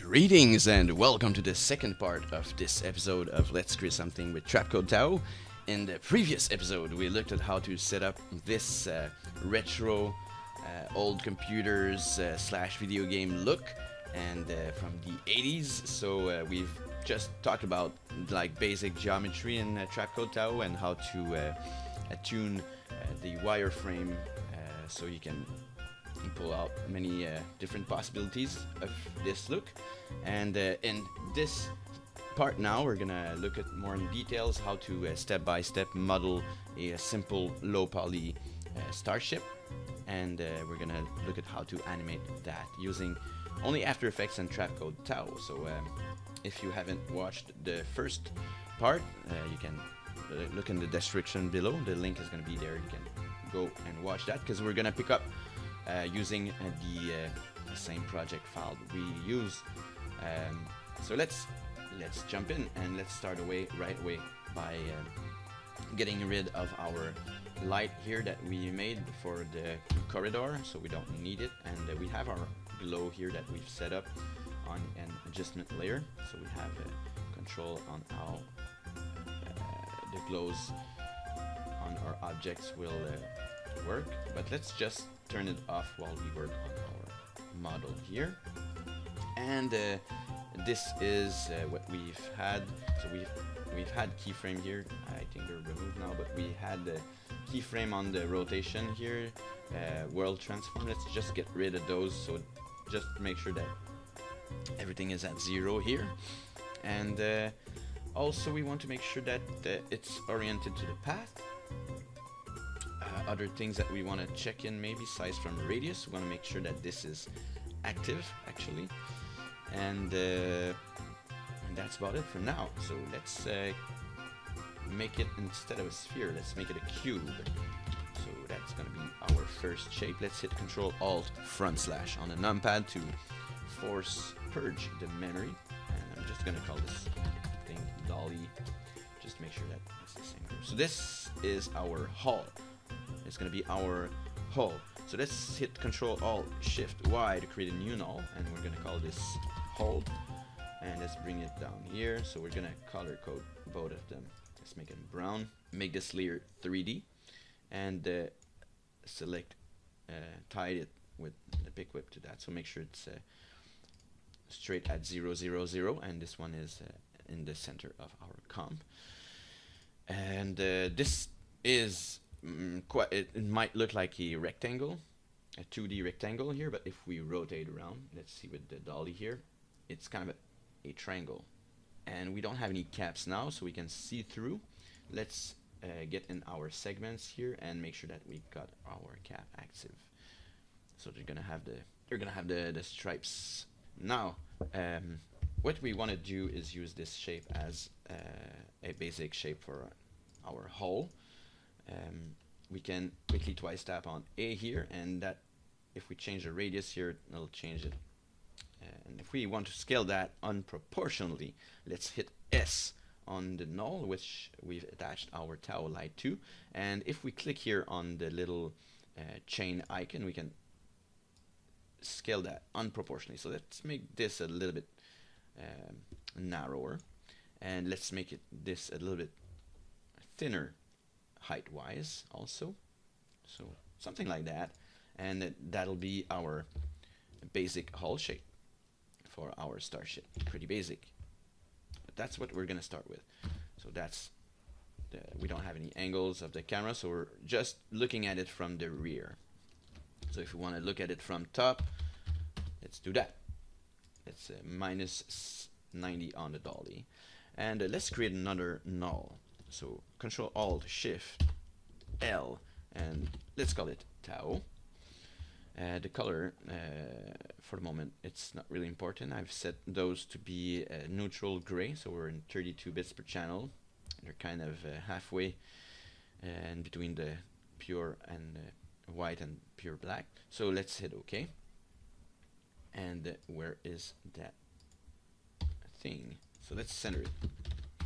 Greetings and welcome to the second part of this episode of Let's Create Something with Trapcode TAO. In the previous episode we looked at how to set up this retro old computers slash video game look and from the 80s. So we've just talked about like basic geometry in Trapcode TAO and how to attune the wireframe so you can pull out many different possibilities of this look. And in this part now we're gonna look at more in details how to step by step model a simple low poly starship, and we're gonna look at how to animate that using only After Effects and Trapcode TAO. So if you haven't watched the first part, you can look in the description below. The link is gonna be there. You can go and watch that, because we're gonna pick up using the same project file we use. So let's jump in and let's start right away by getting rid of our light here that we made for the corridor, so we don't need it. And we have our glow here that we've set up on an adjustment layer, so we have control on how the glows on our objects will work. But let's just turn it off while we work on our model here. And this is what we've had. So we've had keyframe here. I think they're removed now, but we had the keyframe on the rotation here, world transform. Let's just get rid of those, so just make sure that everything is at 0 here. And also we want to make sure that it's oriented to the path. Other things that we want to check in, maybe size from radius. We want to make sure that this is active actually, and that's about it for now. So let's make it, instead of a sphere, let's make it a cube. So that's going to be our first shape. Let's hit Control Alt front slash on the numpad to force purge the memory, and I'm just going to call this thing dolly, just to make sure that it's the same group. So this is our hull. It's going to be our hull. So let's hit Control Alt Shift Y to create a new null, and we're going to call this hull. And let's bring it down here. So we're going to color code both of them. Let's make it brown. Make this layer 3D, and select tie it with the pick whip to that. So make sure it's straight at 0, 0, 0, and this one is in the center of our comp. And this is it might look like a rectangle, a 2D rectangle here, but if we rotate around, let's see with the dolly here, it's kind of a triangle. And we don't have any caps now, so we can see through. Let's get in our segments here and make sure that we got our cap active. So they're gonna have the stripes. Now what we want to do is use this shape as a basic shape for our hull. We can quickly twice tap on A here, and that, if we change the radius here, it'll change it. And if we want to scale that unproportionally, let's hit S on the null, which we've attached our TAO light to. And if we click here on the little chain icon, we can scale that unproportionally. So let's make this a little bit narrower, and let's make it this a little bit thinner height wise also, so something like that. And that'll be our basic hull shape for our starship. Pretty basic, but that's what we're gonna start with. So that's we don't have any angles of the camera, so we're just looking at it from the rear. So if we want to look at it from top, let's do that. It's minus 90 on the dolly, and let's create another null. So Control Alt Shift L, and let's call it TAO. The color, for the moment, it's not really important. I've set those to be neutral gray, so we're in 32 bits per channel. They're kind of halfway in between the pure and white and pure black. So let's hit OK. And where is that thing? So let's center it.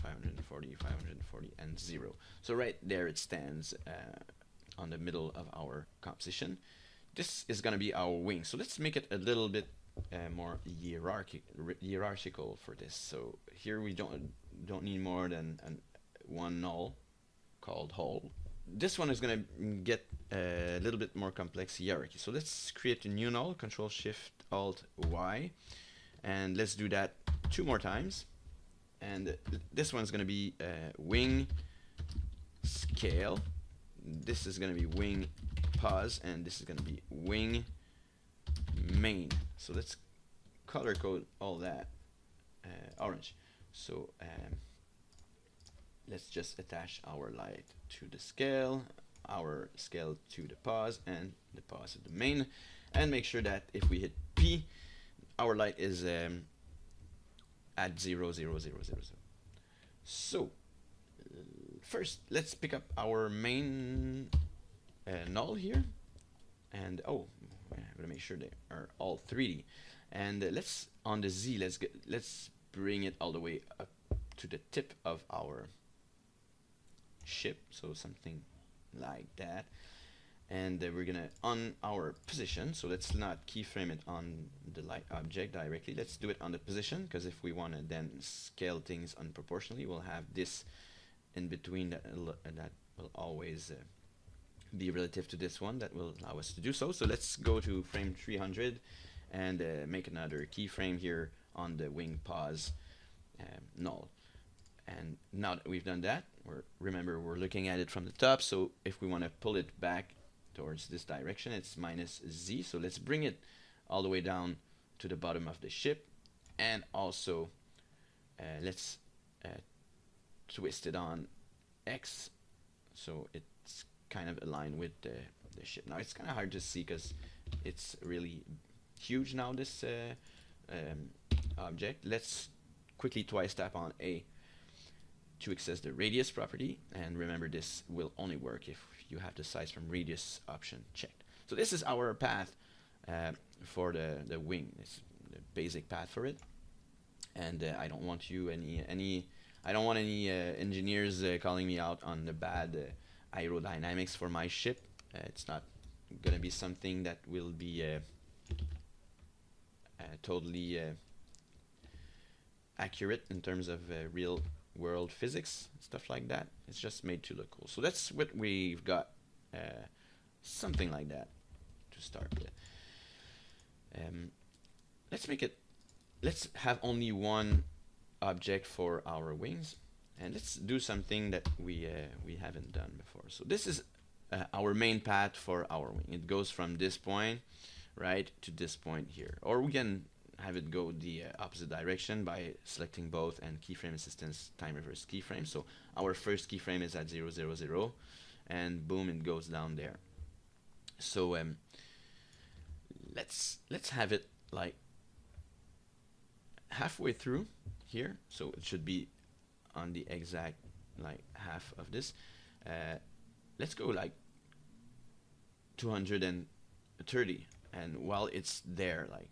540, 540, and 0. So right there it stands on the middle of our composition. This is going to be our wing. So let's make it a little bit more hierarchical for this. So here we don't need more than one null called whole. This one is going to get a little bit more complex hierarchy. So let's create a new null, Control Shift Alt Y, and let's do that 2 more times. And this one's going to be wing scale. This is going to be wing pause, and this is going to be wing main. So let's color code all that orange. So let's just attach our light to the scale, our scale to the pause, and the pause to the main, and make sure that if we hit P, our light is at 0, 0, 0, 0, 0. So first, let's pick up our main null here, and I'm gonna make sure they are all 3D. And let's on the Z, let's bring it all the way up to the tip of our ship, so something like that. And we're gonna on our position, so let's not keyframe it on the light object directly. Let's do it on the position, because if we want to then scale things unproportionally, we'll have this in between that will always be relative to this one. That will allow us to do so. So let's go to frame 300 and make another keyframe here on the wing pause null. And now that we've done that, remember we're looking at it from the top, so if we want to pull it back towards this direction, it's -Z. So let's bring it all the way down to the bottom of the ship, and also let's twist it on X so it's kind of aligned with the ship. Now it's kind of hard to see because it's really huge now, this object. Let's quickly twice tap on A to access the radius property, and remember this will only work if you have the size from radius option checked. So this is our path for the wing. It's the basic path for it, and I don't want any engineers calling me out on the bad aerodynamics for my ship. It's not gonna be something that will be totally accurate in terms of real world physics, stuff like that. It's just made to look cool. So that's what we've got, something like that to start with. Let's have only one object for our wings, and let's do something that we haven't done before. So this is our main path for our wing. It goes from this point right to this point here, or we can have it go the opposite direction by selecting both and keyframe assistance time reverse keyframe. So our first keyframe is at 0, 0, 0, and boom, it goes down there. So let's have it like halfway through here, so it should be on the exact like half of this. Let's go like 230, and while it's there, like,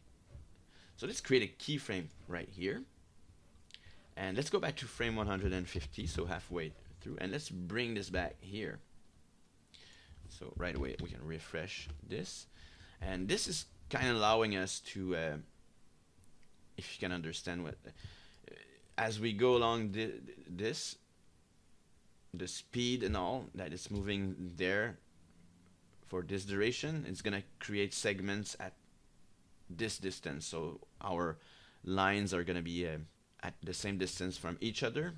so let's create a keyframe right here, and let's go back to frame 150, so halfway through, and let's bring this back here. So right away we can refresh this, and this is kind of allowing us to, if you can understand what, as we go along the speed and all that is moving there for this duration, it's gonna create segments at this distance. So our lines are gonna be at the same distance from each other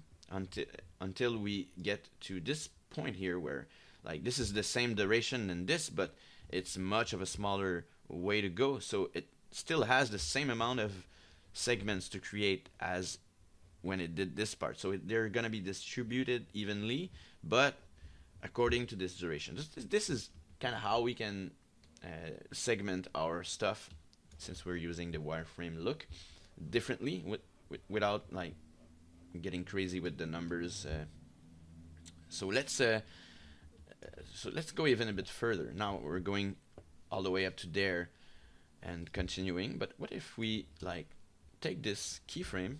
until we get to this point here, where like this is the same duration than this, but it's much of a smaller way to go. So it still has the same amount of segments to create as when it did this part. So they're gonna be distributed evenly, but according to this duration. This is kind of how we can segment our stuff, since we're using the wireframe look differently without like getting crazy with the numbers. So let's go even a bit further. Now we're going all the way up to there and continuing, but what if we like take this keyframe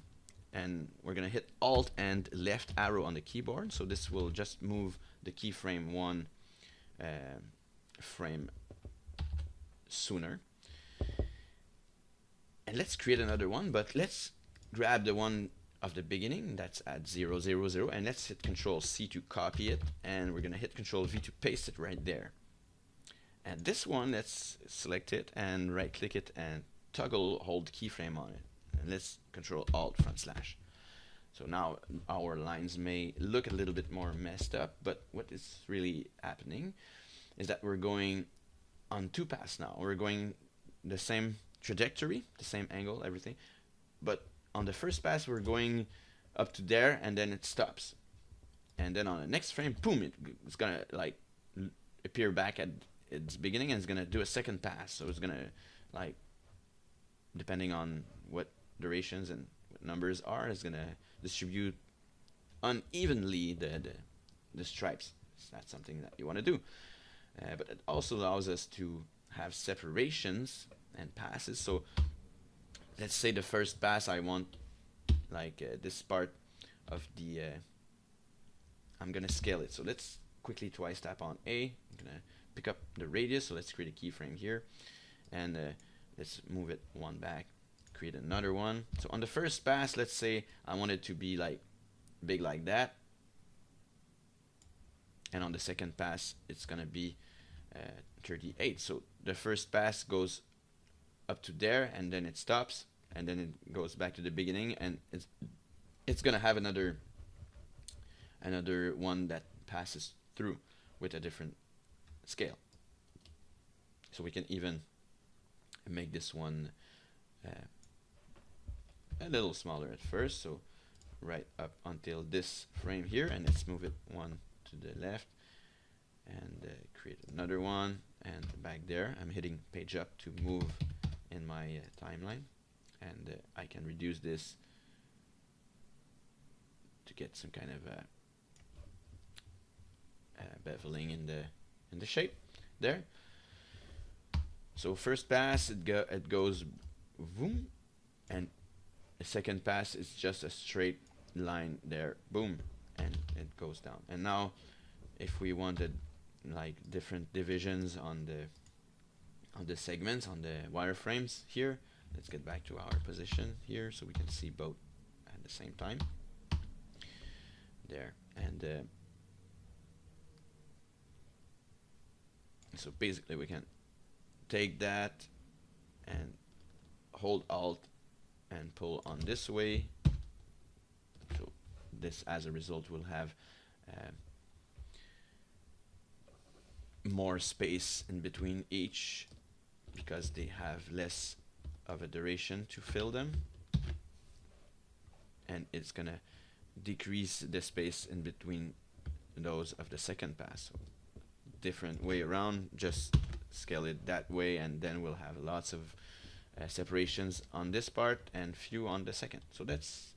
and we're gonna hit Alt and left arrow on the keyboard, so this will just move the keyframe one frame sooner. And let's create another one, but let's grab the one of the beginning that's at 0, 0, 0, and let's hit Control C to copy it, and we're gonna hit Control V to paste it right there. And this one, let's select it and right click it and toggle hold keyframe on it, and let's Control Alt front slash. So now our lines may look a little bit more messed up, but what is really happening is that we're going on two paths now. We're going the same trajectory, the same angle, everything, but on the first pass we're going up to there, and then it stops, and then on the next frame, boom, it's gonna like appear back at its beginning, and it's gonna do a second pass. So it's gonna, like, depending on what durations and what numbers are, it's gonna distribute unevenly the stripes. So that's something that you want to do, but it also allows us to have separations and passes. So let's say the first pass I want, like, this part of the I'm gonna scale it. So let's quickly twice tap on A. I'm gonna pick up the radius, so let's create a keyframe here, and let's move it one back, create another one. So on the first pass, let's say I want it to be like big like that, and on the second pass it's gonna be 38. So the first pass goes up to there, and then it stops, and then it goes back to the beginning, and it's gonna have another one that passes through with a different scale. So we can even make this one a little smaller at first, so right up until this frame here, and let's move it one to the left, and create another one, and back there I'm hitting page up to move in my timeline, and I can reduce this to get some kind of beveling in the shape there. So first pass it goes boom, and the second pass is just a straight line there, boom, and it goes down. And now if we wanted like different divisions on the segments, on the wireframes here, let's get back to our position here so we can see both at the same time there. And so basically we can take that and hold Alt and pull on this way. So this, as a result, will have more space in between each, because they have less of a duration to fill them, and it's gonna decrease the space in between those of the second pass. So different way around, just scale it that way, and then we'll have lots of separations on this part and few on the second. So that's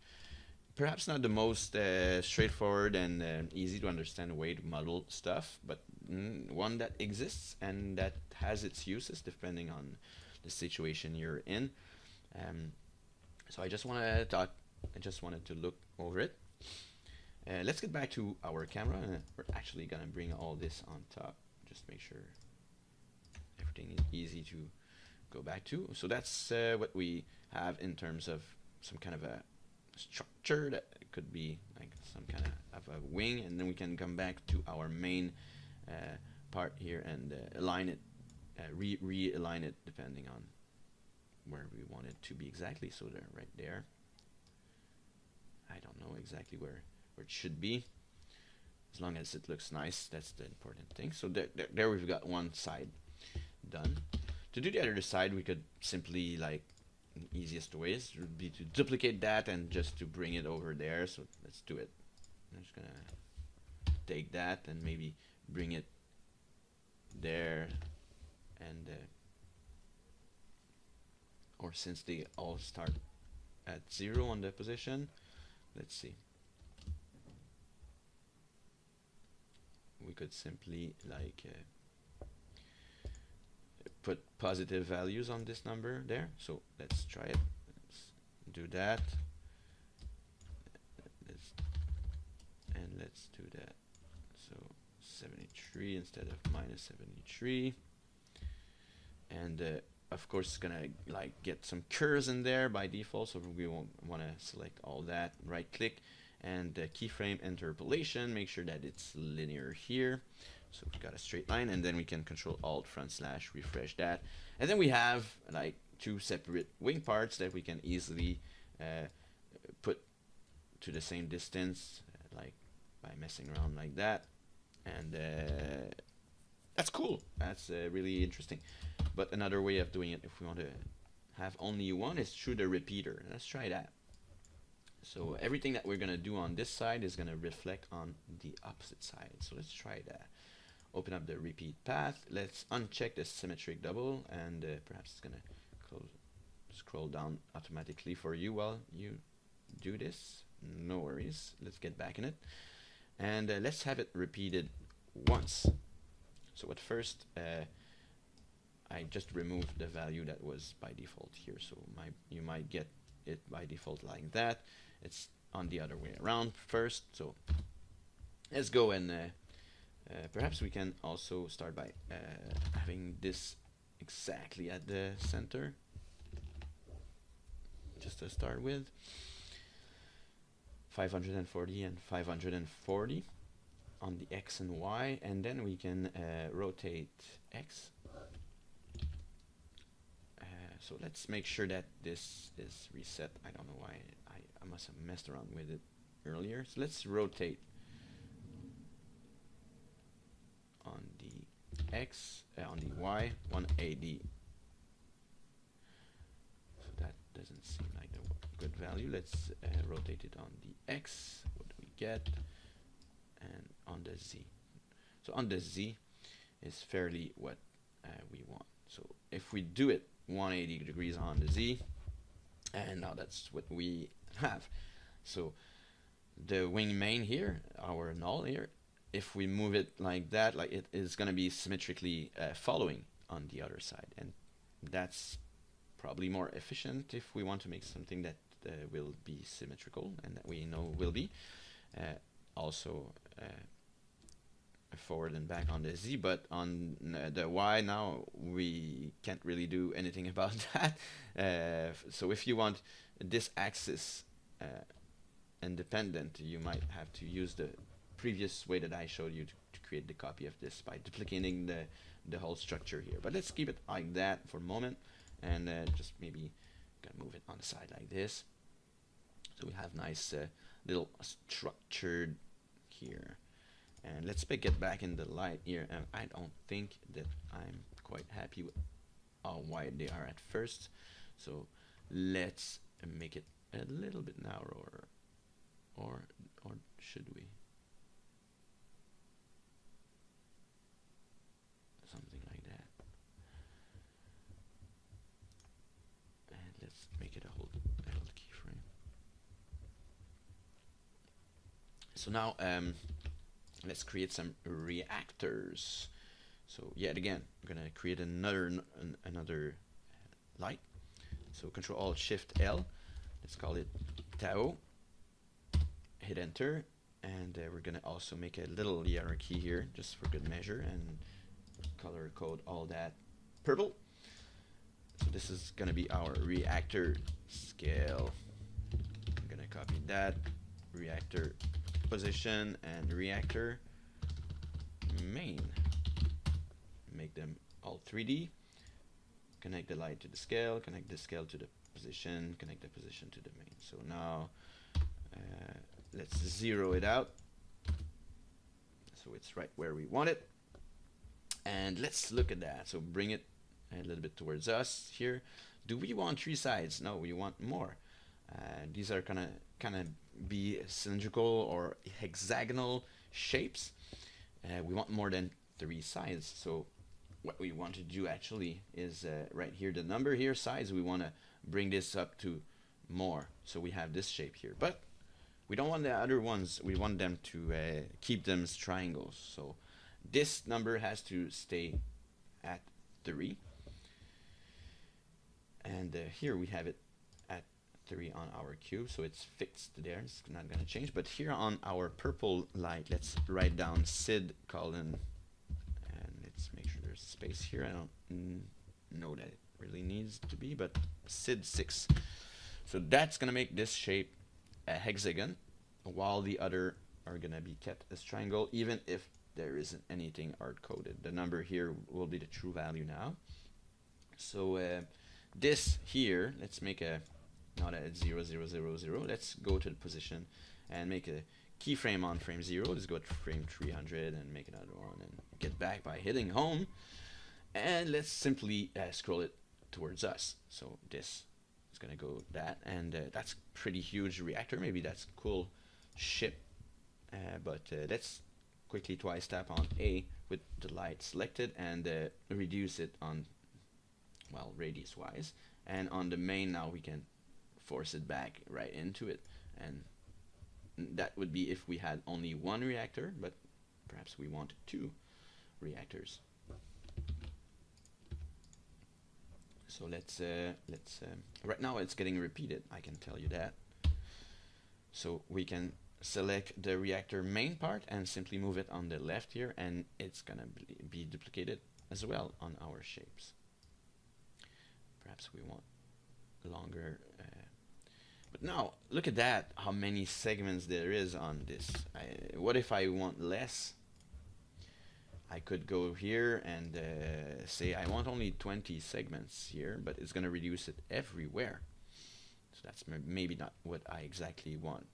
perhaps not the most straightforward and easy to understand way to model stuff, but one that exists and that has its uses depending on the situation you're in. So I just wanted to look over it. Let's get back to our camera, and we're actually gonna bring all this on top, just make sure everything is easy to go back to. So that's what we have in terms of some kind of a structure that could be like some kind of a wing, and then we can come back to our main part here and align it, realign it depending on where we want it to be exactly. So they're right there. I don't know exactly where it should be, as long as it looks nice. That's the important thing. So there we've got one side done. To do the other side, we could simply, like, the easiest ways would be to duplicate that and just to bring it over there. So let's do it. I'm just gonna take that and maybe bring it there, and or since they all start at 0 on the position, let's see, we could simply like put positive values on this number there. So let's try it. Let's do that. Let's do that. So 73 instead of -73, and of course it's gonna like get some curves in there by default, so we won't want to select all that. Right click and keyframe interpolation, make sure that it's linear here, so we've got a straight line, and then we can control alt front slash refresh that, and then we have like two separate wing parts that we can easily put to the same distance, like by messing around like that, and that's cool. That's really interesting. But another way of doing it, if we want to have only one, is through the repeater. Let's try that. So everything that we're going to do on this side is going to reflect on the opposite side. So let's try that. Open up the repeat path. Let's uncheck the symmetric double, and perhaps it's going to scroll down automatically for you while you do this. No worries. Let's get back in it. And let's have it repeated once. So at first, I just removed the value that was by default here. So you might get it by default like that. It's on the other way around first. So let's go and perhaps we can also start by having this exactly at the center, just to start with. 540 and 540 on the X and Y, and then we can rotate X. So let's make sure that this is reset. I don't know why I must have messed around with it earlier. So let's rotate on the X, on the Y, 180. So that doesn't seem like a good value. Let's rotate it on the X. What do we get? And on the Z. So on the Z is fairly what we want. So if we do it 180 degrees on the Z, and now that's what we have. So the wing main here, our null here, if we move it like that, like it is going to be symmetrically following on the other side, and that's probably more efficient if we want to make something that will be symmetrical and that we know will be. Also forward and back on the Z, but on the Y now we can't really do anything about that. So if you want this axis independent, you might have to use the previous way that I showed you to create the copy of this by duplicating the whole structure here. But let's keep it like that for a moment, and just maybe gonna move it on the side like this, so we have nice little structured here. And let's get back in the light here, and I don't think that I'm quite happy with how wide they are at first, so let's make it a little bit narrower, or should we? Something like that. And let's make it a whole keyframe. So now let's create some reactors. So yet again, I'm gonna create another light. So Control Alt Shift L. Let's call it TAO. Hit Enter, and we're gonna also make a little hierarchy here, just for good measure, and color code all that purple. So this is gonna be our reactor scale. I'm gonna copy that reactor position and reactor main, make them all 3D, connect the light to the scale, connect the scale to the position, connect the position to the main. So now let's zero it out so it's right where we want it, and let's look at that. So bring it a little bit towards us here. Do we want 3 sides? No, we want more. These are kind of be cylindrical or hexagonal shapes. We want more than 3 sides. So what we want to do actually is right here, the number here, size, we want to bring this up to more. So we have this shape here, but we don't want the other ones. We want them to keep them as triangles. So this number has to stay at 3. And here we have it at 3 on our cube, so it's fixed there. It's not going to change. But here on our purple light, let's write down SID colon, and let's make sure there's space here. I don't know that really needs to be, but SID 6. So that's gonna make this shape a hexagon, while the other are gonna be kept as triangle, even if there isn't anything hard coded. The number here will be the true value now. So this here, let's make a not a 0 0 0 0. Let's go to the position and make a keyframe on frame 0. Let's go to frame 300 and make another one and get back by hitting home. And let's simply scroll it towards us. So this is gonna go that, and that's pretty huge reactor. Maybe that's cool ship, but let's quickly twice tap on A with the light selected and reduce it on, well, radius wise. And on the main now we can force it back right into it, and that would be if we had only one reactor, but perhaps we want 2 reactors. So let's right now it's getting repeated, I can tell you that. So we can select the reactor main part and simply move it on the left here, and it's gonna be duplicated as well on our shapes. Perhaps we want longer, but now look at that, how many segments there is on this. What if I want less? I could go here and say I want only 20 segments here, but it's gonna reduce it everywhere. So that's maybe not what I exactly want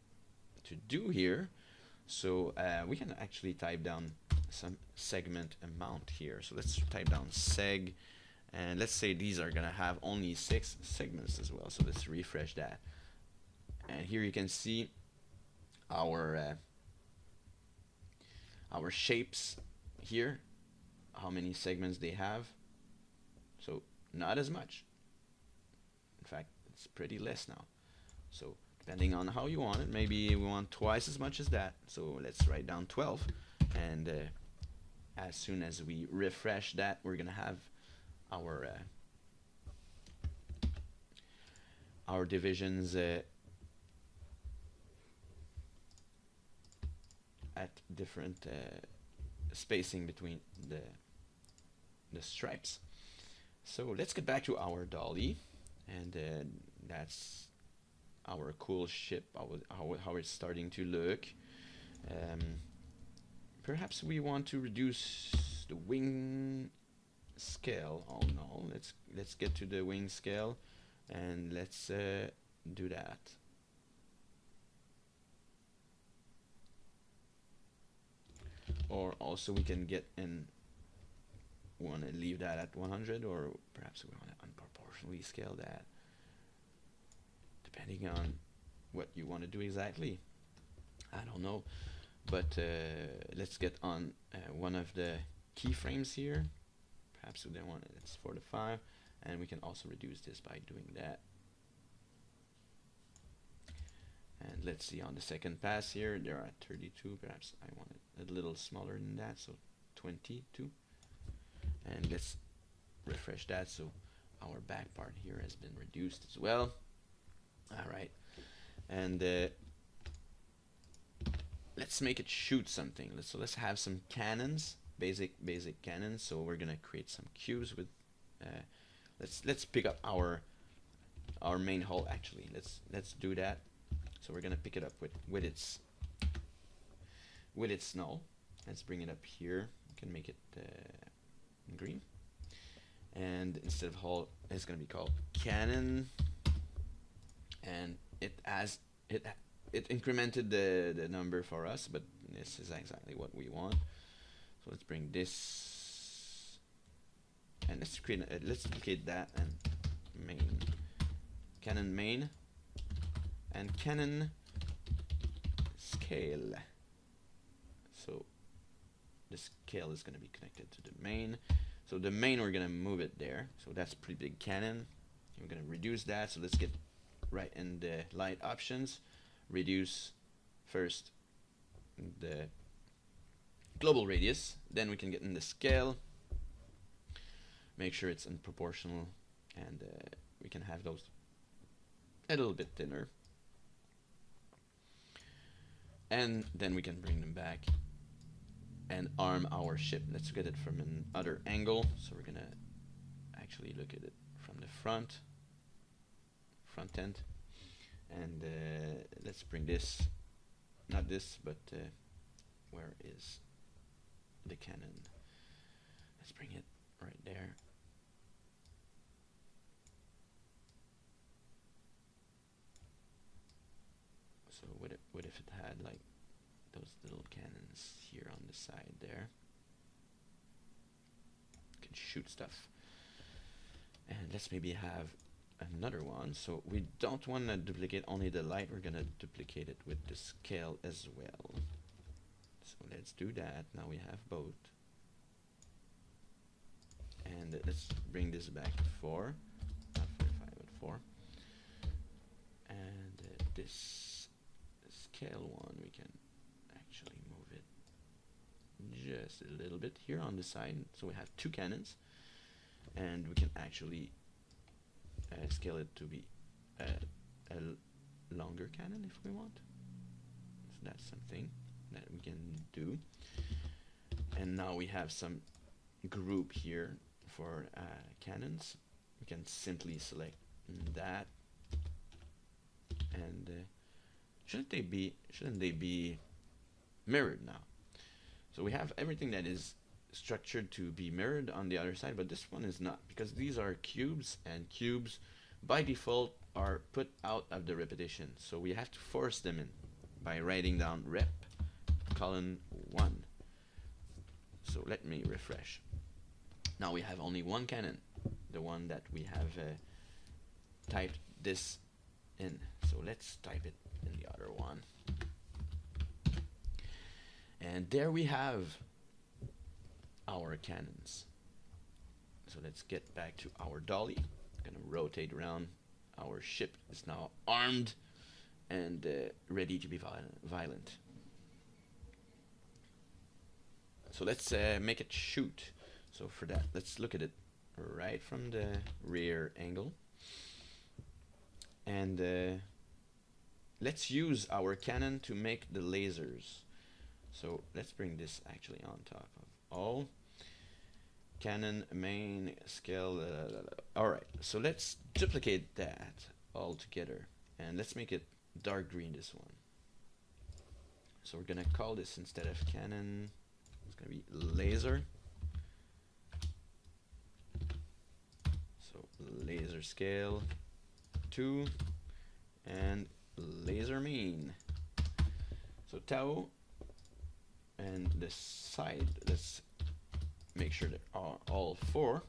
to do here. So we can actually type down some segment amount here. So let's type down seg, and let's say these are gonna have only 6 segments as well. So let's refresh that, and here you can see our shapes here, how many segments they have. So not as much. In fact, it's pretty less now. So depending on how you want it, maybe we want twice as much as that. So let's write down 12, and as soon as we refresh that, we're gonna have our divisions at different spacing between the stripes. So let's get back to our dolly, and that's our cool ship, how it's starting to look. Perhaps we want to reduce the wing scale. Oh no, let's get to the wing scale, and let's do that. Or also we can get in, want to leave that at 100, or perhaps we want to unproportionally scale that, depending on what you want to do exactly. I don't know, but let's get on one of the keyframes here. Perhaps we don't want it, it's 45, and we can also reduce this by doing that. And let's see, on the second pass here, there are 32. Perhaps I want it a little smaller than that, so 22. And let's refresh that, so our back part here has been reduced as well. Alright, and let's make it shoot something. So let's have some cannons, basic cannons. So we're gonna create some cubes with. Let's pick up our main hull. Actually, let's do that. So we're gonna pick it up with its null. Let's bring it up here. We can make it green, and instead of hull, it's gonna be called cannon. And it incremented the number for us, but this is exactly what we want. So let's bring this, and let's create let's duplicate that, and main cannon main and cannon scale. So the scale is going to be connected to the main. So the main, we're going to move it there. So that's pretty big cannon. We're going to reduce that. So let's get right in the light options. Reduce first the global radius. Then we can get in the scale. Make sure it's in proportional, and we can have those a little bit thinner. And then we can bring them back and arm our ship. Let's get it from another angle. So we're gonna actually look at it from front end, and let's bring this, not this, but where is the cannon? Let's bring it right there. So what if it had like those little cannons here on the side there? Can shoot stuff. And let's maybe have another one. So we don't want to duplicate only the light, we're gonna duplicate it with the scale as well. So let's do that. Now we have both. And let's bring this back to 4, not 45 but 4. And this scale one, we can actually move it just a little bit here on the side. So we have 2 cannons, and we can actually scale it to be a longer cannon if we want. So that's something that we can do. And now we have some group here for cannons. We can simply select that, and shouldn't they be mirrored now? So we have everything that is structured to be mirrored on the other side, but this one is not, because these are cubes, and cubes by default are put out of the repetition. So we have to force them in by writing down rep colon 1. So let me refresh. Now we have only one cannon, the one that we have typed this in. So let's type it in the other one. And there we have our cannons. So let's get back to our dolly. Gonna rotate around. Our ship is now armed and ready to be violent. So let's make it shoot. So for that, let's look at it right from the rear angle. And let's use our cannon to make the lasers. So let's bring this actually on top of all. Cannon main scale. Alright, so let's duplicate that all together. And let's make it dark green, this one. So we're gonna call this, instead of cannon, it's gonna be laser. So laser scale 2 and laser main. So TAO, and the side, let's make sure they are all 4,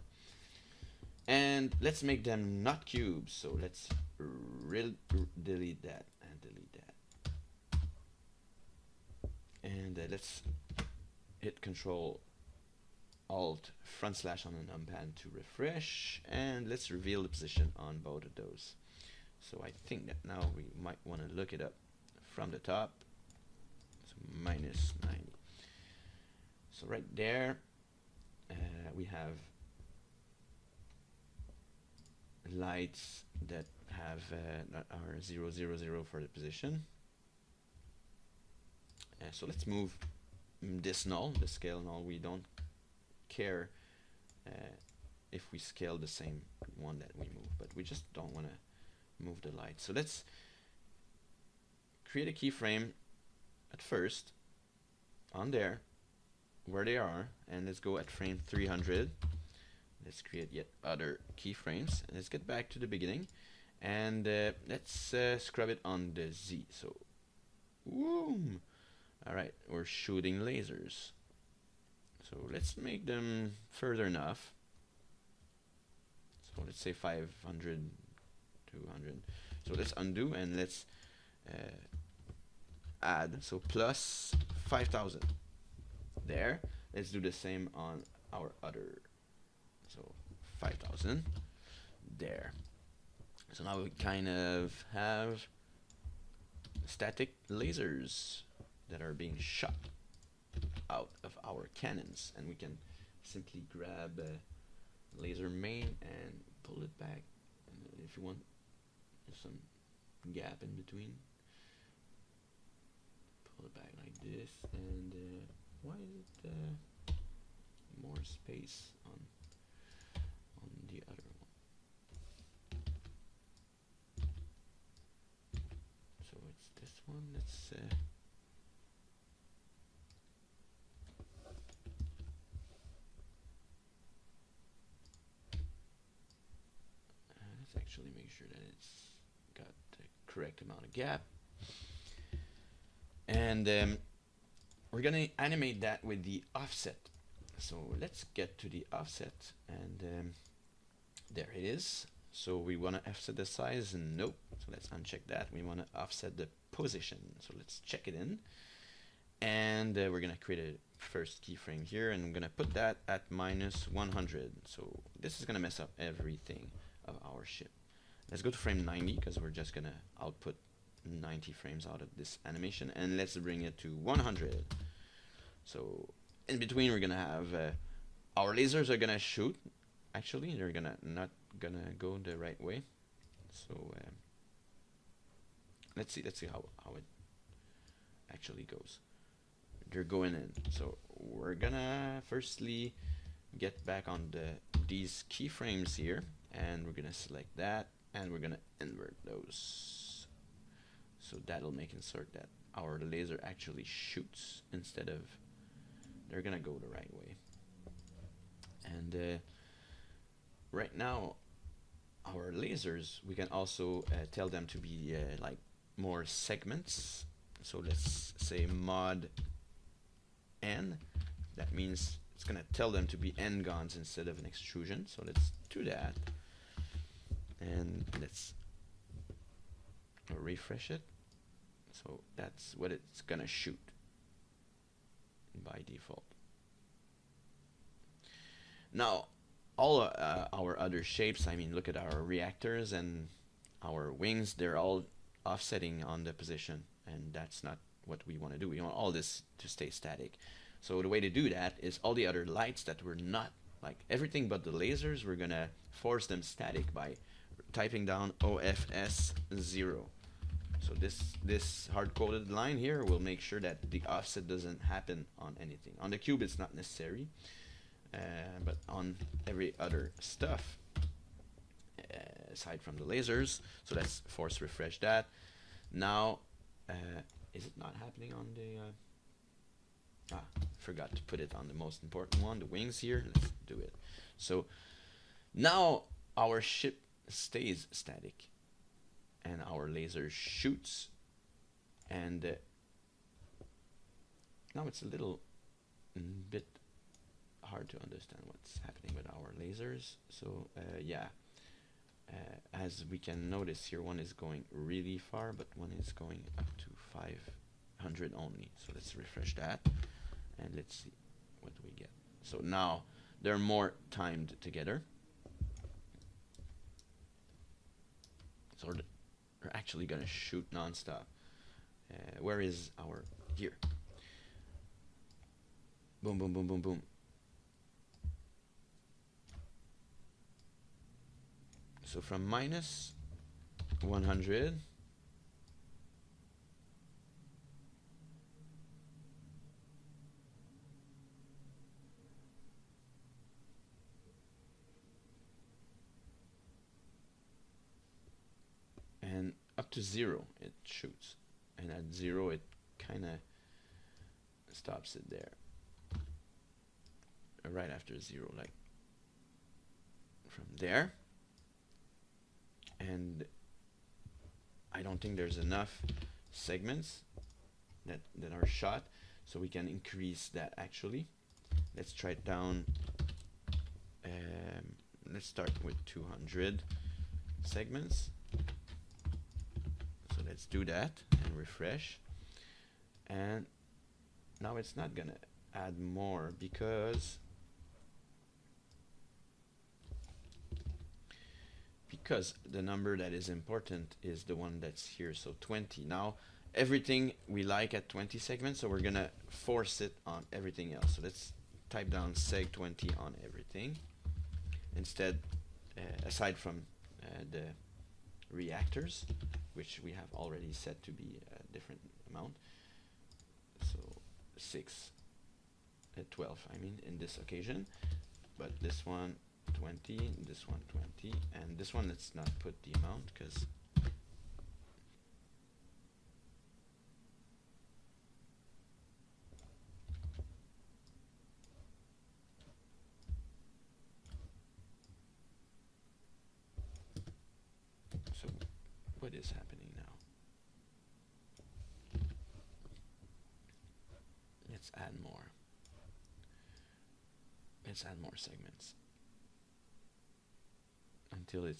and let's make them not cubes. So let's delete that and delete that, and let's hit Control Alt front slash on the numpad to refresh, and let's reveal the position on both of those. So I think that now we might want to look it up from the top. So minus 90. So right there we have lights that have that are 0, 0, 0 for the position. So let's move this null, the scale null. We don't care if we scale the same one that we move, but we just don't want to move the light. So let's create a keyframe at first on there where they are, and let's go at frame 300. Let's create yet other keyframes, and let's get back to the beginning, and let's scrub it on the Z. So boom. Alright, we're shooting lasers. So let's make them further enough. So let's say 500, 200. So let's undo, and let's add. So plus 5,000. There. Let's do the same on our other. So 5,000. There. So now we kind of have static lasers that are being shot out of our cannons, and we can simply grab laser main and pull it back, and if you want some gap in between, pull it back like this, and why is it more space on the other one? one. Let's actually make sure that it's got the correct amount of gap. And we're gonna animate that with the offset. So let's get to the offset, and there it is. So we want to offset the size, and nope. So let's uncheck that. We want to offset the position. So let's check it in, and we're gonna create a first keyframe here, and I'm gonna put that at -100. So this is gonna mess up everything of our ship. Let's go to frame 90 because we're just gonna output 90 frames out of this animation, and let's bring it to 100. So in between we're gonna have our lasers are gonna shoot. Actually, they're not gonna go the right way. So let's see how it actually goes. They're going in. So we're gonna firstly get back on these keyframes here, and we're gonna select that, and we're gonna invert those. So that'll make insert that our laser actually shoots instead of they're gonna go the right way. And right now our lasers, we can also tell them to be like more segments. So let's say mod N. That means it's gonna tell them to be n-gons instead of an extrusion. So let's do that, and let's refresh it. So that's what it's gonna shoot by default. Now all our other shapes, I mean, look at our reactors and our wings, they're all offsetting on the position, and that's not what we want to do. We want all this to stay static. So the way to do that is all the other lights that were not, like everything but the lasers, we're gonna force them static by typing down OFS 0. So this hard-coded line here will make sure that the offset doesn't happen on anything. On the cube it's not necessary, but on every other stuff aside from the lasers. So let's force refresh that. Now is it not happening on the forgot to put it on the most important one, the wings here. Let's do it. So now our ship stays static and our laser shoots, and now it's a little bit hard to understand what's happening with our lasers. So yeah, as we can notice here, one is going really far, but one is going up to 500 only. So let's refresh that, and let's see what we get. So now they're more timed together. So they're actually gonna shoot non-stop. Where is our here? Boom, boom, boom, boom, boom. So from -100 and up to 0 it shoots, and at 0 it kind of stops it there, right after 0, like from there. And I don't think there's enough segments that are shot, so we can increase that actually. Let's try it down. Let's start with 200 segments. So let's do that and refresh. And now it's not gonna add more because the number that is important is the one that's here, so 20. Now everything we like at 20 segments, so we're gonna force it on everything else. So let's type down seg 20 on everything instead, aside from the reactors, which we have already set to be a different amount. So 12 I mean in this occasion, but this one 20, this one 20, and this one let's not put the amount because what is happening now? Let's add more. Let's add more segments until it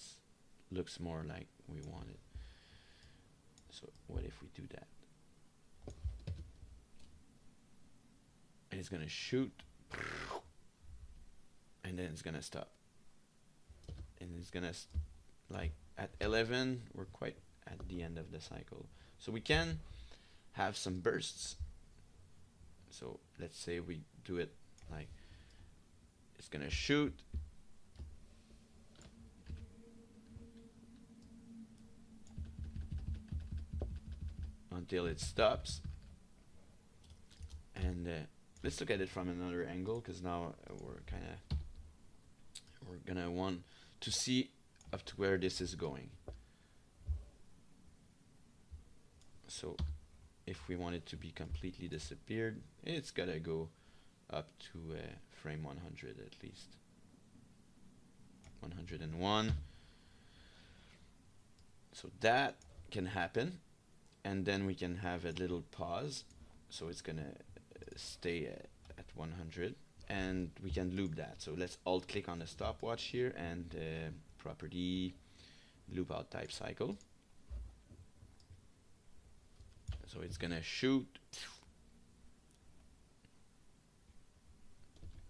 looks more like we want it. So what if we do that? And it's gonna shoot, and then it's gonna stop. And it's gonna, like at 11, we're quite at the end of the cycle. So we can have some bursts. So let's say we do it like, it's gonna shoot, until it stops. And let's look at it from another angle, because now we're gonna want to see up to where this is going. So if we want it to be completely disappeared, it's gotta go up to frame 100 at least. 101. So that can happen, and then we can have a little pause. So it's gonna stay at 100, and we can loop that. So let's alt click on the stopwatch here and property loop out type cycle. So it's gonna shoot,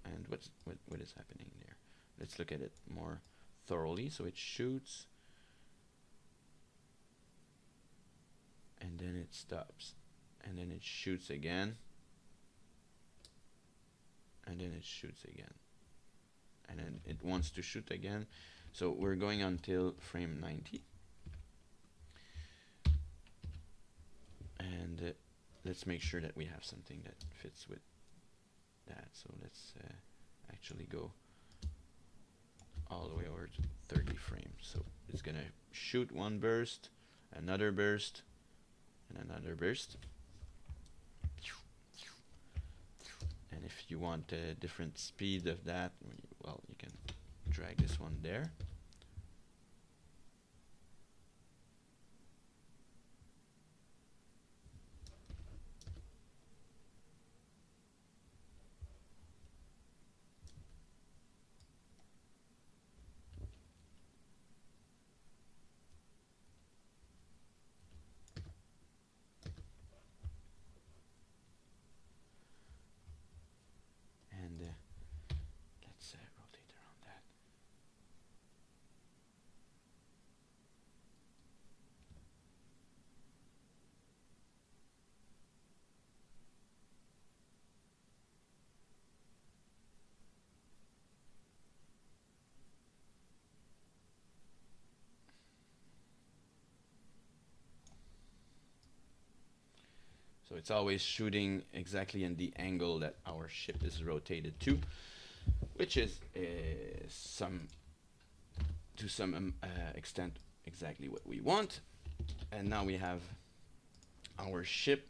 and what is happening there? Let's look at it more thoroughly. So it shoots, and then it stops, and then it shoots again, and then it shoots again, and then it wants to shoot again. So we're going until frame 90. And let's make sure that we have something that fits with that. So let's actually go all the way over to 30 frames. So it's gonna shoot one burst, another burst, and another burst. And if you want a different speed of that, well, you can drag this one there. Let's rotate around that. So it's always shooting exactly in the angle that our ship is rotated to, which is to some extent exactly what we want. And now we have our ship,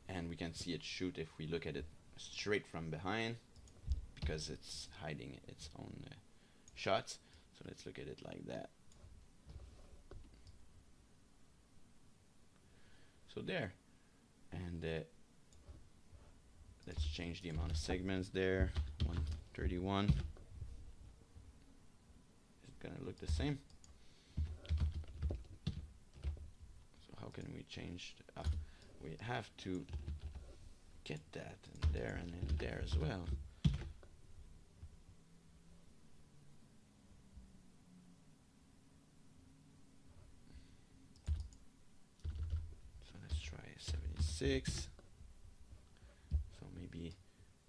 and we can see it shoot if we look at it straight from behind, because it's hiding its own shots. So let's look at it like that. So there. And let's change the amount of segments there. 131. It's gonna look the same. So how can we change? We have to get that in there and in there as well. So let's try 76. So maybe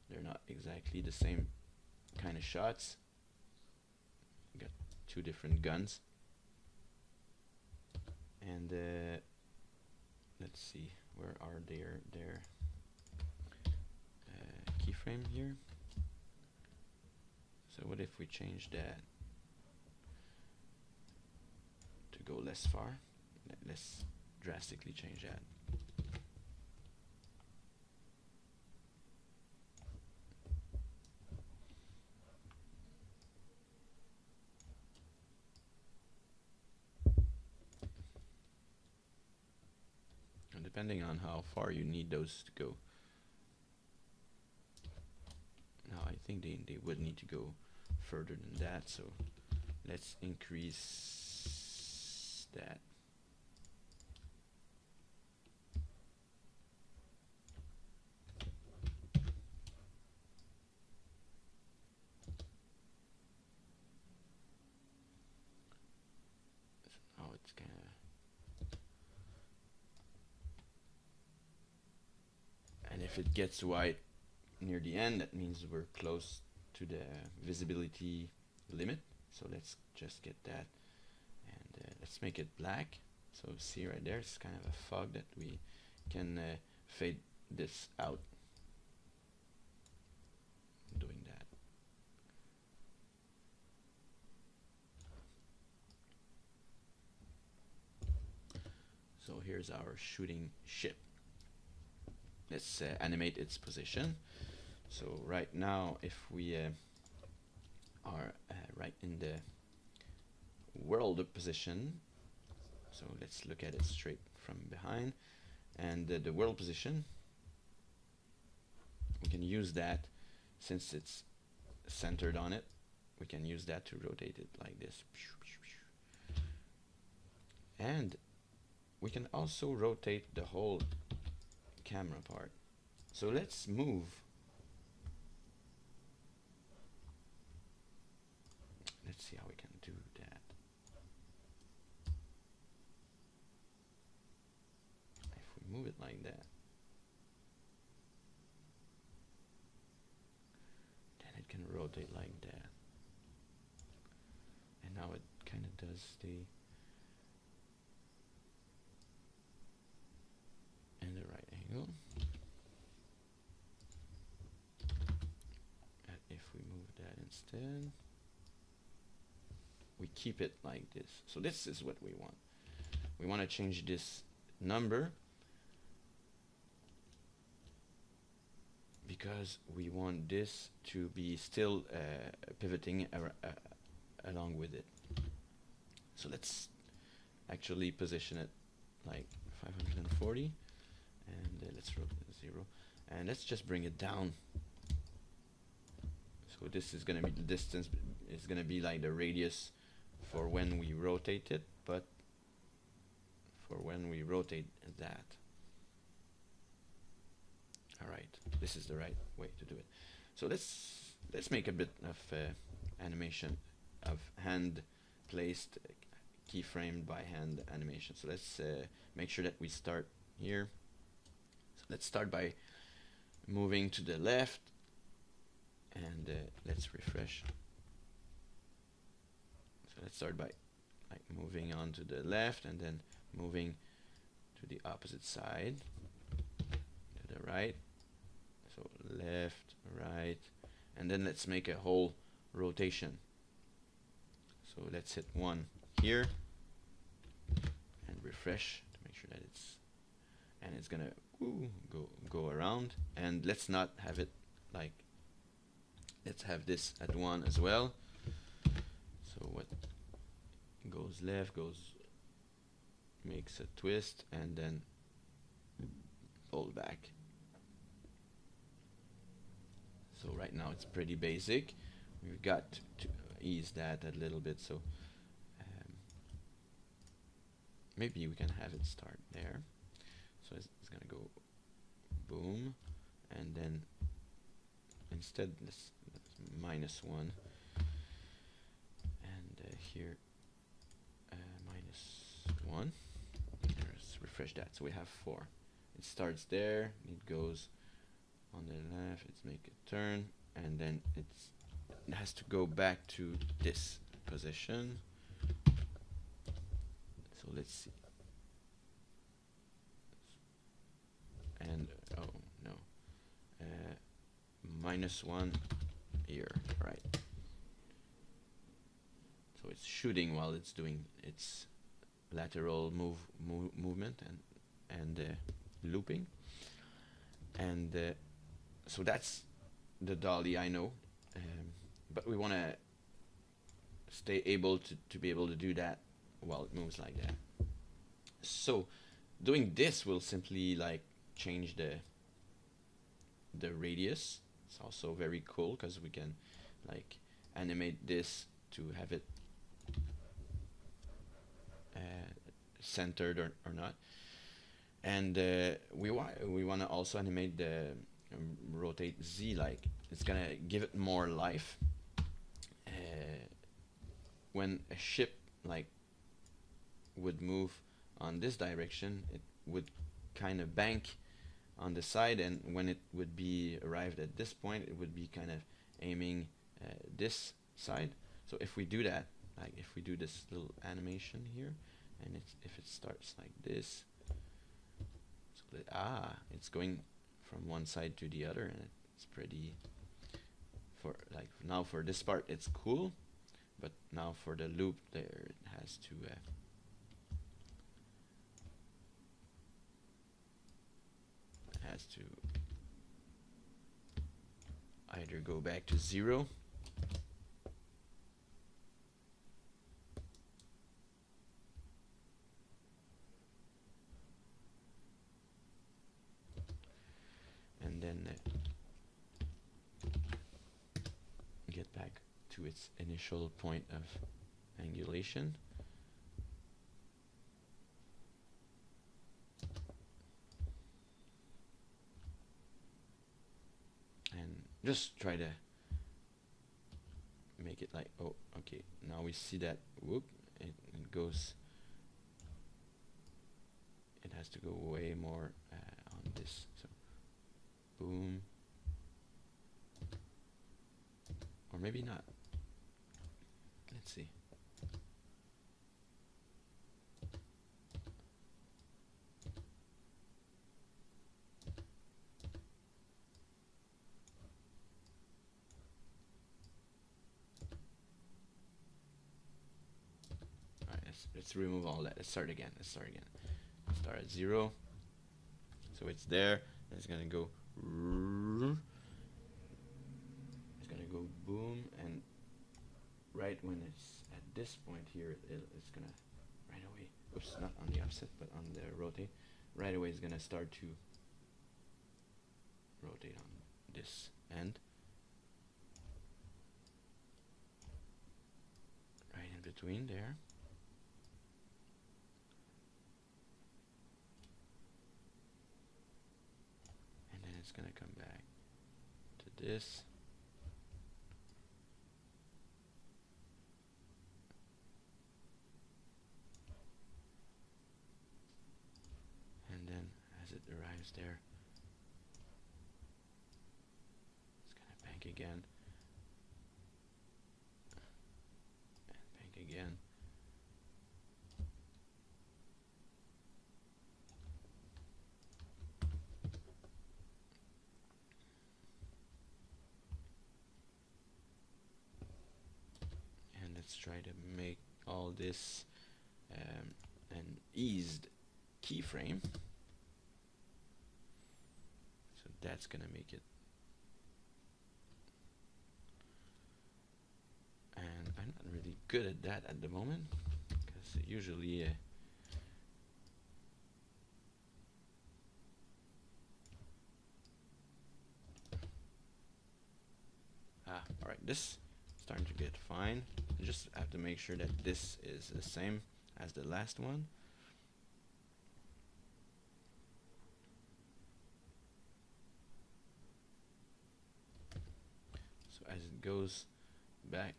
they're not exactly the same kind of shots. We got two different guns. And let's see, where are their keyframe here? So what if we change that to go less far? Let's drastically change that. depending on how far you need those to go. Now I think they would need to go further than that, so let's increase that. So now it's kind of, and if it gets white near the end, that means we're close to the visibility limit. So let's just get that, and let's make it black. So see right there, it's kind of a fog that we can fade this out doing that. So here's our shooting ship. Let's animate its position. So right now, if we are right in the world position, so let's look at it straight from behind, and the world position, we can use that, since it's centered on it, we can use that to rotate it like this. And we can also rotate the whole camera part. So let's move. Let's see how we can do that. If we move it like that, then it can rotate like that. And now it kind of does the in the right angle. And if we move that instead, we keep it like this. So this is what we want. We want to change this number because we want this to be still pivoting along with it. So let's actually position it like 540, and let's rotate 0, and let's just bring it down. So this is going to be the distance, is going to be like the radius for when we rotate it, but for when we rotate that. Alright, this is the right way to do it. So let's make a bit of animation of hand placed, keyframed by hand animation. So let's make sure that we start here. So let's start by moving to the left, and let's refresh. So let's start by like moving on to the left, and then moving to the opposite side, to the right. So left, right, and then let's make a whole rotation. So let's hit 1 here and refresh to make sure that it's gonna go around. And let's not have it like, let's have this at 1 as well. So what goes left makes a twist and then pull back. So right now it's pretty basic. We've got to ease that a little bit, so maybe we can have it start there. So it's gonna go boom, and then instead let's -1, and here -1. Let's refresh that. So we have 4. It starts there, it goes on the left, let's make a turn, and then it has to go back to this position. So let's see. And oh no, -1 here, right? So it's shooting while it's doing its lateral movement and looping, and so that's the dolly, I know, but we want to stay able to be able to do that while it moves like that. So doing this will simply like change the radius. It's also very cool because we can like animate this to have it centered or not. And we want to also animate the rotate Z, like it's gonna give it more life. When a ship like would move on this direction, it would kind of bank on the side, and when it would be arrived at this point, it would be kind of aiming this side. So if we do that, like if we do this little animation here, and if it starts like this, so that, it's going from one side to the other, and it's pretty, for like now for this part it's cool, but now for the loop there it has to either go back to 0 and then get back to its initial point of angulation. And just try to make it like, oh, okay, now we see that, whoop, it goes, it has to go way more on this, so boom, or maybe not, let's see. Let's remove all that. Let's start again. Start at 0. So it's there. It's gonna go. It's gonna go boom, and right when it's at this point here, it's gonna right away. Oops, not on the offset, but on the rotate. Right away, it's gonna start to rotate on this end. Right in between there. It's gonna come back to this, and then as it arrives there, it's gonna bank again and bank again. Let's try to make all this an eased keyframe. So that's gonna make it. And I'm not really good at that at the moment, because usually alright, this is starting to get fine. You just have to make sure that this is the same as the last one. So as it goes back,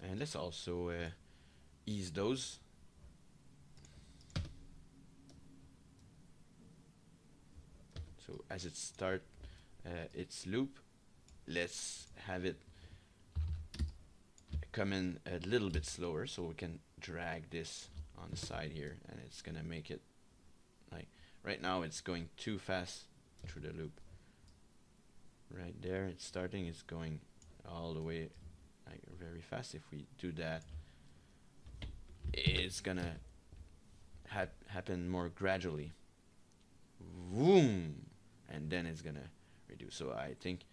and let's also ease those. So as it starts its loop, let's have it come in a little bit slower, so we can drag this on the side here, and it's gonna make it like, right now it's going too fast through the loop. Right there, it's starting, it's going all the way like very fast. If we do that, it's gonna happen more gradually. Boom, and then it's gonna reduce. So I think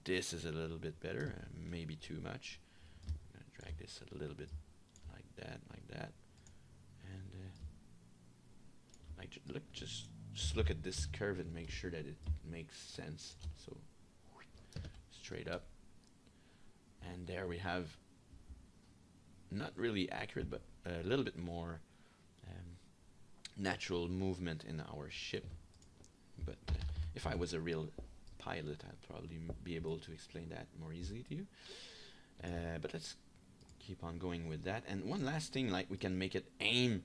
this is a little bit better, maybe too much. I'm gonna drag this a little bit like that, and just look at this curve and make sure that it makes sense. So straight up, and there we have not really accurate, but a little bit more natural movement in our ship. But if I was a real pilot, I'd probably be able to explain that more easily to you. But let's keep on going with that. And one last thing, like we can make it aim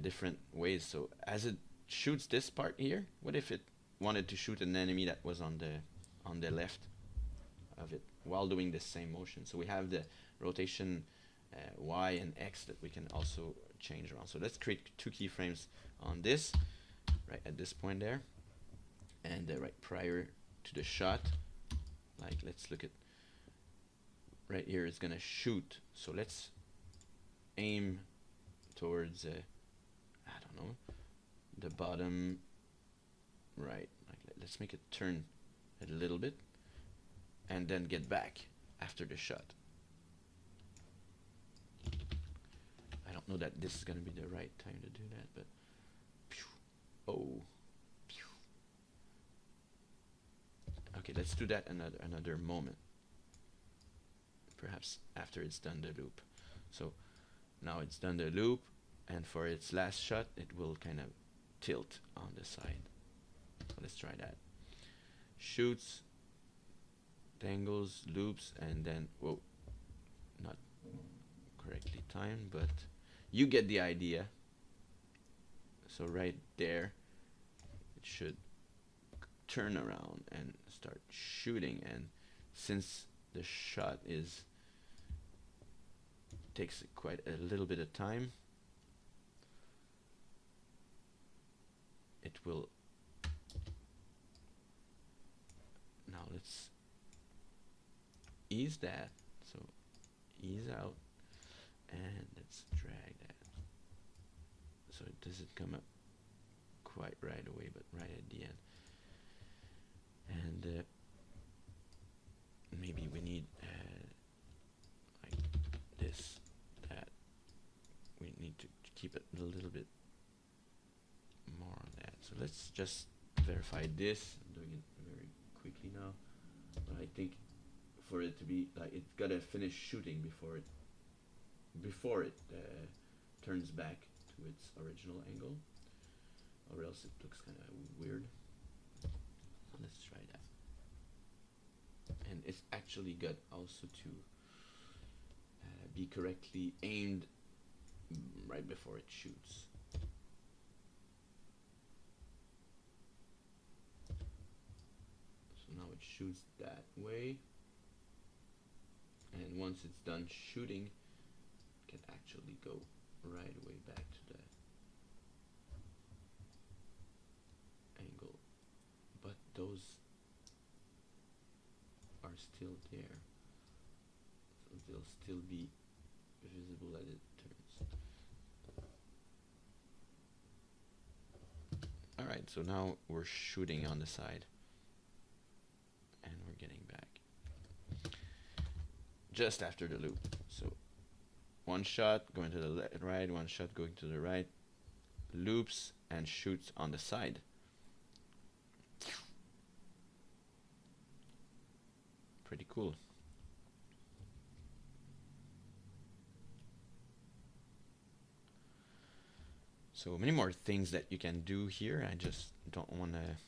different ways. So as it shoots this part here, what if it wanted to shoot an enemy that was on the left of it while doing the same motion? So we have the rotation Y and X that we can also change around. So let's create 2 keyframes on this, right at this point there, and right prior to the shot. Like let's look at right here, it's gonna shoot. So let's aim towards I don't know, the bottom right. Like let's make it turn a little bit and then get back after the shot. I don't know that this is gonna be the right time to do that, but oh. Okay, let's do that another moment. Perhaps after it's done the loop. So now it's done the loop, and for its last shot, it will kind of tilt on the side. So let's try that. Shoots, tangles, loops, and then, whoa, not correctly timed, but you get the idea. So right there, it should turn around and start shooting, and since the shot takes quite a little bit of time, it will. Now let's ease that, so ease out, and let's drag that so it doesn't come up quite right away, but right at the end. And maybe we need like this, that. We need to keep it a little bit more on that. So let's just verify this. I'm doing it very quickly now, but I think for it to be like, it's gotta finish shooting before it turns back to its original angle, or else it looks kind of weird. Let's try that. And it's actually got also to be correctly aimed right before it shoots. So now it shoots that way, and once it's done shooting, it can actually go right away back to the angle. But those are still there, so they'll still be visible as it turns. Alright, so now we're shooting on the side, and we're getting back just after the loop. So one shot going to the right, one shot going to the right, loops and shoots on the side. Pretty cool. So many more things that you can do here. I just don't want to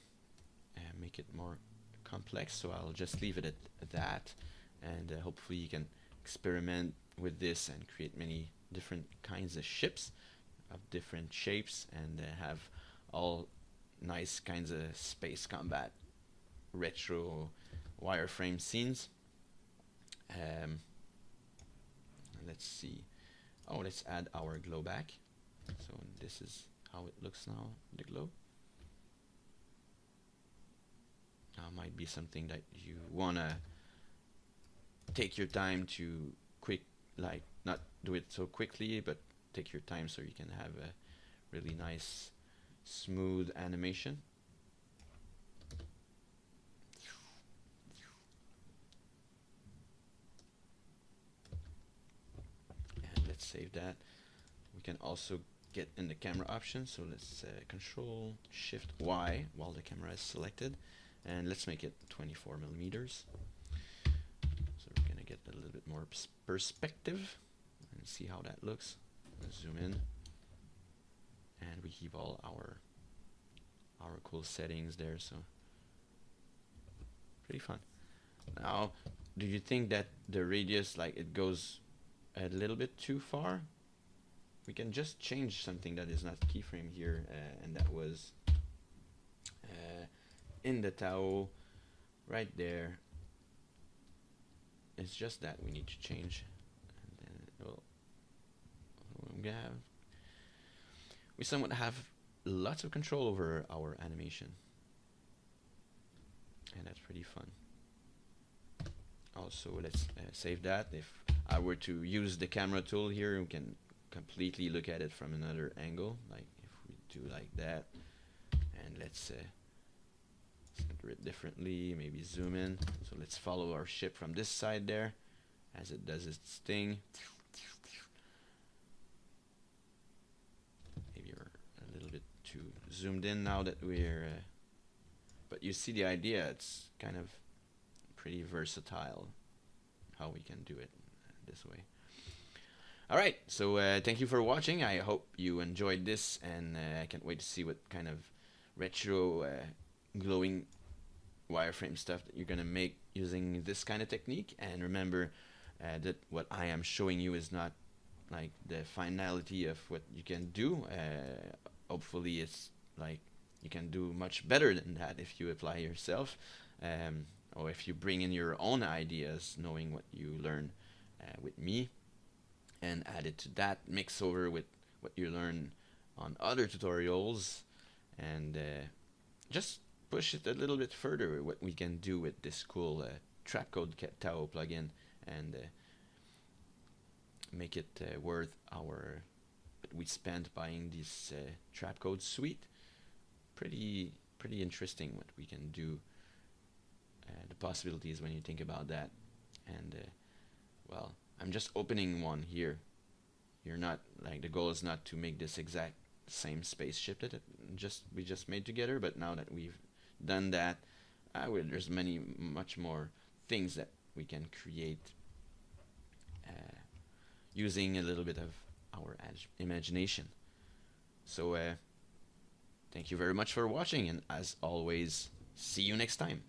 make it more complex, so I'll just leave it at that, and hopefully you can experiment with this and create many different kinds of ships of different shapes, and have all nice kinds of space combat retro wireframe scenes. Let's see. Oh, let's add our glow back. So this is how it looks now, the glow. Now might be something that you wanna take your time to like not do it so quickly, but take your time so you can have a really nice smooth animation. And let's save that. We can also get in the camera options, so let's Control Shift Y while the camera is selected, and let's make it 24 millimeters. So we're gonna get a little bit more perspective and see how that looks. Let's zoom in, and we keep all our cool settings there, so pretty fun. Now, do you think that the radius, like, it goes a little bit too far? We can just change something that is not keyframe here, and that was in the TAO right there. It's just that we need to change, and then we somewhat have lots of control over our animation, and that's pretty fun. Also, let's save that. If I were to use the camera tool here, we can completely look at it from another angle, like if we do like that, and let's center it differently, maybe zoom in. So let's follow our ship from this side there as it does its thing. Maybe we're a little bit too zoomed in now that we're but you see the idea. It's kind of pretty versatile how we can do it this way. Alright, so thank you for watching. I hope you enjoyed this, and I can't wait to see what kind of retro glowing wireframe stuff that you're gonna make using this kind of technique. And remember that what I am showing you is not like the finality of what you can do. Hopefully it's like you can do much better than that if you apply yourself, or if you bring in your own ideas, knowing what you learn with me, and add it to that, mix over with what you learn on other tutorials, and just push it a little bit further, what we can do with this cool Trapcode TAO plugin, and make it worth our what we spent buying this Trapcode suite. Pretty interesting what we can do, the possibilities when you think about that. And well, I'm just opening one here. You're not like, the goal is not to make this exact same spaceship that we just made together, but now that we've done that, there's much more things that we can create using a little bit of our imagination. So thank you very much for watching, and as always, see you next time.